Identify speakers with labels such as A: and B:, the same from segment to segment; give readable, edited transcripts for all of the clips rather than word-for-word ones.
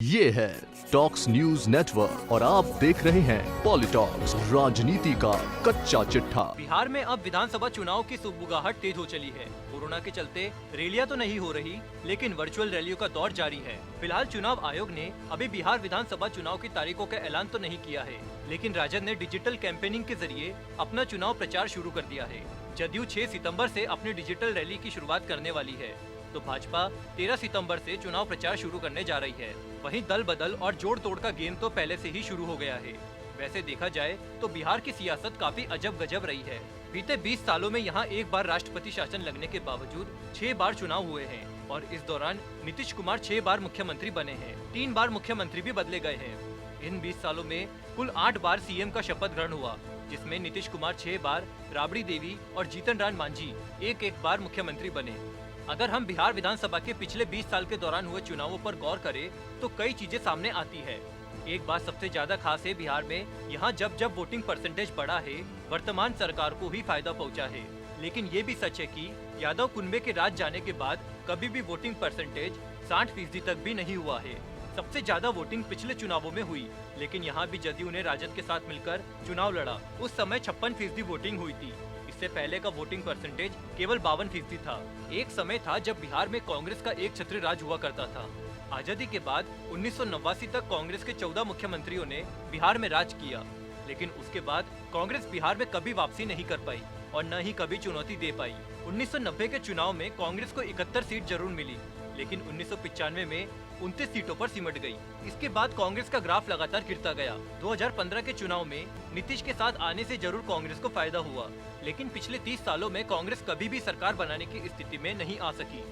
A: ये है talks news network और आप देख रहे हैं पॉलिटॉक्स, राजनीति का कच्चा चिट्ठा।
B: बिहार में अब विधानसभा चुनाव की सुगबुगाहट तेज हो चली है। कोरोना के चलते रैलियां तो नहीं हो रही, लेकिन वर्चुअल रैलियों का दौर जारी है। फिलहाल चुनाव आयोग ने अभी बिहार विधानसभा चुनाव की तारीखों का ऐलान तो नहीं किया है, लेकिन राजद ने डिजिटल कैंपेनिंग के जरिए अपना चुनाव प्रचार शुरू कर दिया है। जदयू 6 सितम्बर से अपनी डिजिटल रैली की शुरुआत करने वाली है, तो भाजपा 13 सितंबर से चुनाव प्रचार शुरू करने जा रही है। वहीं दल बदल और जोड़ तोड़ का गेम तो पहले से ही शुरू हो गया है। वैसे देखा जाए तो बिहार की सियासत काफी अजब गजब रही है। बीते 20 सालों में यहाँ एक बार राष्ट्रपति शासन लगने के बावजूद 6 बार चुनाव हुए हैं और इस दौरान नीतीश कुमार 6 बार मुख्यमंत्री बने हैं। 3 बार मुख्यमंत्री भी बदले गए हैं। इन 20 सालों में कुल 8 बार सीएम का शपथ ग्रहण हुआ, जिसमें नीतीश कुमार 6 बार, राबड़ी देवी और जीतन राम मांझी एक बार मुख्यमंत्री बने। अगर हम बिहार विधानसभा के पिछले 20 साल के दौरान हुए चुनावों पर गौर करें तो कई चीजें सामने आती है। एक बात सबसे ज्यादा खास है बिहार में, यहाँ जब वोटिंग परसेंटेज बढ़ा है, वर्तमान सरकार को ही फायदा पहुँचा है। लेकिन ये भी सच है कि यादव कुनबे के राज जाने के बाद कभी भी वोटिंग परसेंटेज 60% तक भी नहीं हुआ है। सबसे ज्यादा वोटिंग पिछले चुनावों में हुई, लेकिन यहाँ भी जदयू ने राजद के साथ मिलकर चुनाव लड़ा। उस समय 56% वोटिंग हुई थी। इससे पहले का वोटिंग परसेंटेज केवल 52% था। एक समय था जब बिहार में कांग्रेस का एक छत्री राज हुआ करता था। आजादी के बाद 1989 तक कांग्रेस के 14 मुख्यमंत्रियों ने बिहार में राज किया, लेकिन उसके बाद कांग्रेस बिहार में कभी वापसी नहीं कर पाई और न ही कभी चुनौती दे पाई। 1990 के चुनाव में कांग्रेस को 71 सीट जरूर मिली, लेकिन 1995 में 29 सीटों पर सिमट गई। इसके बाद कांग्रेस का ग्राफ लगातार गिरता गया। 2015 के चुनाव में नीतीश के साथ आने से जरूर कांग्रेस को फायदा हुआ, लेकिन पिछले 30 सालों में कांग्रेस कभी भी सरकार बनाने की स्थिति में नहीं आ सकी।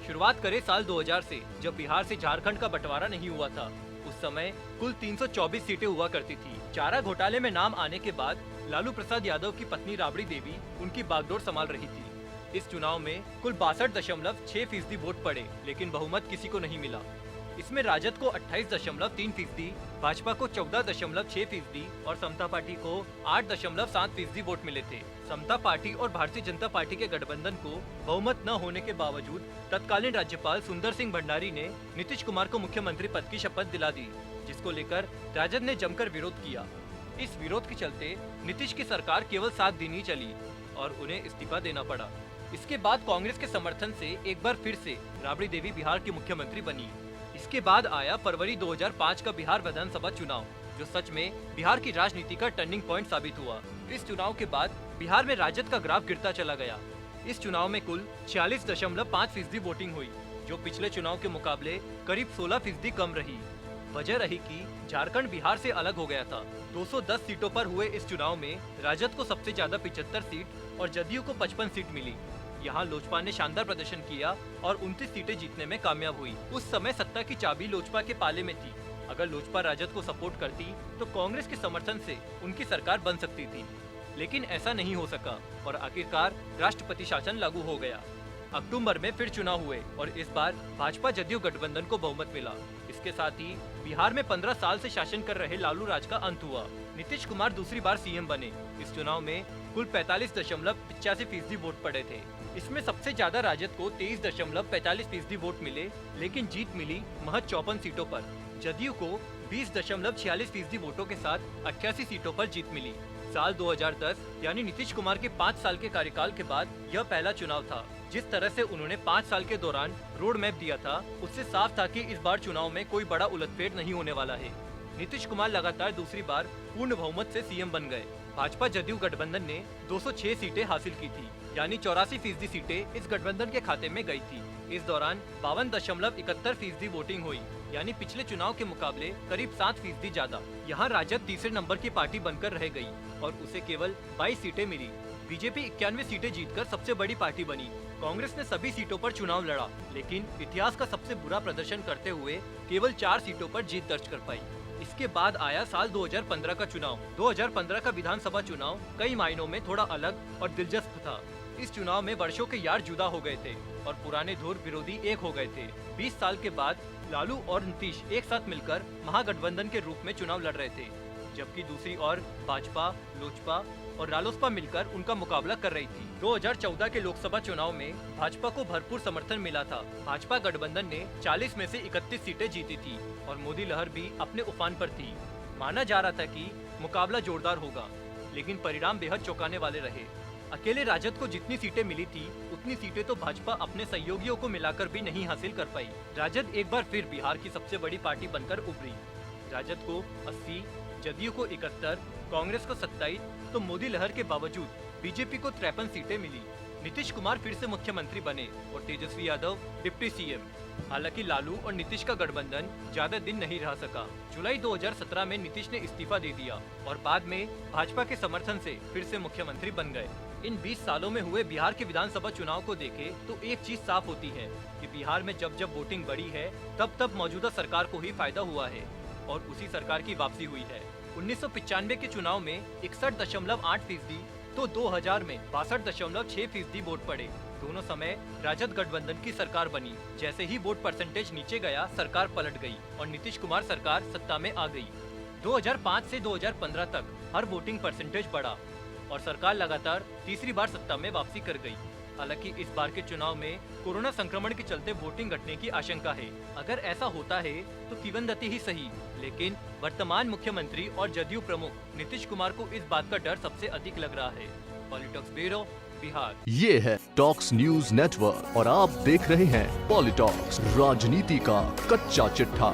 B: शुरुआत करें साल 2000 से, जब बिहार से झारखंड का बंटवारा नहीं हुआ था। उस समय कुल 324 सीटें हुआ करती थी। चारा घोटाले में नाम आने के बाद लालू प्रसाद यादव की पत्नी राबड़ी देवी उनकी बागडोर संभाल रही थी। इस चुनाव में कुल 62.6% वोट पड़े, लेकिन बहुमत किसी को नहीं मिला। इसमें राजद को 28.3%, भाजपा को 14.6% और समता पार्टी को 8.7% वोट मिले थे। समता पार्टी और भारतीय जनता पार्टी के गठबंधन को बहुमत न होने के बावजूद तत्कालीन राज्यपाल सुंदर सिंह भंडारी ने नीतीश कुमार को मुख्यमंत्री पद की शपथ दिला दी, जिसको लेकर राजद ने जमकर विरोध किया। इस विरोध के चलते नीतीश की सरकार केवल 7 दिन ही चली और उन्हें इस्तीफा देना पड़ा। इसके बाद कांग्रेस के समर्थन से एक बार फिर से राबड़ी देवी बिहार की मुख्यमंत्री बनी। इसके बाद आया फरवरी 2005 का बिहार विधानसभा चुनाव, जो सच में बिहार की राजनीति का टर्निंग पॉइंट साबित हुआ। इस चुनाव के बाद बिहार में राजद का ग्राफ गिरता चला गया। इस चुनाव में कुल 46.5% वोटिंग हुई, जो पिछले चुनाव के मुकाबले करीब 16% कम रही। वजह रही कि झारखंड बिहार से अलग हो गया था। 210 सीटों पर हुए इस चुनाव में राजद को सबसे ज्यादा 75 सीट और जदयू को 55 सीट मिली। यहाँ लोजपा ने शानदार प्रदर्शन किया और 29 सीटें जीतने में कामयाब हुई। उस समय सत्ता की चाबी लोजपा के पाले में थी। अगर लोजपा राजद को सपोर्ट करती तो कांग्रेस के समर्थन से उनकी सरकार बन सकती थी, लेकिन ऐसा नहीं हो सका और आखिरकार राष्ट्रपति शासन लागू हो गया। अक्टूबर में फिर चुनाव हुए और इस बार भाजपा जदयू गठबंधन को बहुमत मिला। इसके साथ ही बिहार में 15 साल से शासन कर रहे लालू राज का अंत हुआ। नीतीश कुमार दूसरी बार सीएम बने। इस चुनाव में कुल 45.85% वोट पड़े थे। इसमें सबसे ज्यादा राजद को 23.45% वोट मिले, लेकिन जीत मिली महज 54 सीटों पर। जदयू को 20.46% वोटों के साथ 88 सीटों पर जीत मिली। साल 2010 यानी नीतीश कुमार के 5 साल के कार्यकाल के बाद यह पहला चुनाव था। जिस तरह से उन्होंने 5 साल के दौरान रोड मैप दिया था, उससे साफ था कि इस बार चुनाव में कोई बड़ा उलटफेर नहीं होने वाला है। नीतीश कुमार लगातार दूसरी बार पूर्ण बहुमत से सीएम बन गए। भाजपा जदयू गठबंधन ने 206 सीटें हासिल की थी, यानी 84% सीटें इस गठबंधन के खाते में गई थी। इस दौरान 52.71% वोटिंग हुई, यानी पिछले चुनाव के मुकाबले करीब 7% ज्यादा। यहाँ राजद तीसरे नंबर की पार्टी बनकर रह गई और उसे केवल 22 सीटें मिली। बीजेपी 91 सीटें जीतकर सबसे बड़ी पार्टी बनी। कांग्रेस ने सभी सीटों पर चुनाव लड़ा, लेकिन इतिहास का सबसे बुरा प्रदर्शन करते हुए केवल 4 सीटों पर जीत दर्ज कर पाई। इसके बाद आया साल 2015 का चुनाव। 2015 का विधानसभा चुनाव कई मायनों में थोड़ा अलग और दिलचस्प था। इस चुनाव में वर्षों के यार जुदा हो गए थे और पुराने धुर विरोधी एक हो गए थे। 20 साल के बाद लालू और नीतीश एक साथ मिलकर महागठबंधन के रूप में चुनाव लड़ रहे थे। जबकि दूसरी ओर भाजपा, लोजपा और रालोसपा मिलकर उनका मुकाबला कर रही थी। 2014 के लोकसभा चुनाव में भाजपा को भरपूर समर्थन मिला था। भाजपा गठबंधन ने 40 में से 31 सीटें जीती थी और मोदी लहर भी अपने उफान पर थी। माना जा रहा था कि मुकाबला जोरदार होगा, लेकिन परिणाम बेहद चौंकाने वाले रहे। अकेले राजद को जितनी सीटें मिली थी, उतनी सीटें तो भाजपा अपने सहयोगियों को मिलाकर भी नहीं हासिल कर पाई। राजद एक बार फिर बिहार की सबसे बड़ी पार्टी बनकर उभरी। राजद को 80, जदयू को 71, कांग्रेस को 27, तो मोदी लहर के बावजूद बीजेपी को 53 सीटें मिली। नीतीश कुमार फिर से मुख्यमंत्री बने और तेजस्वी यादव डिप्टी सीएम। हालांकि लालू और नीतीश का गठबंधन ज्यादा दिन नहीं रह सका। जुलाई 2017 में नीतीश ने इस्तीफा दे दिया और बाद में भाजपा के समर्थन से फिर से मुख्यमंत्री बन गए। इन 20 सालों में हुए बिहार के विधानसभा चुनाव को देखें तो एक चीज साफ होती है कि बिहार में जब जब वोटिंग बढ़ी है, तब तब मौजूदा सरकार को ही फायदा हुआ है और उसी सरकार की वापसी हुई है। 1995 के चुनाव में 61.8%, तो 2000 में 62.6% वोट पड़े। दोनों समय राजद गठबंधन की सरकार बनी। जैसे ही वोट परसेंटेज नीचे गया, सरकार पलट गई और नीतीश कुमार सरकार सत्ता में आ गई। 2005 से 2015 तक हर वोटिंग परसेंटेज बढ़ा और सरकार लगातार तीसरी बार सत्ता में वापसी कर गई। हालांकि इस बार के चुनाव में कोरोना संक्रमण के चलते वोटिंग घटने की आशंका है। अगर ऐसा होता है तो किवंदती ही सही, लेकिन वर्तमान मुख्यमंत्री और जदयू प्रमुख नीतीश कुमार को इस बात का डर सबसे अधिक लग रहा है। Politics bureau, Bihar.
A: ये है टॉक्स न्यूज नेटवर्क और आप देख रहे हैं पॉलिटॉक्स, राजनीति का कच्चा चिट्ठा।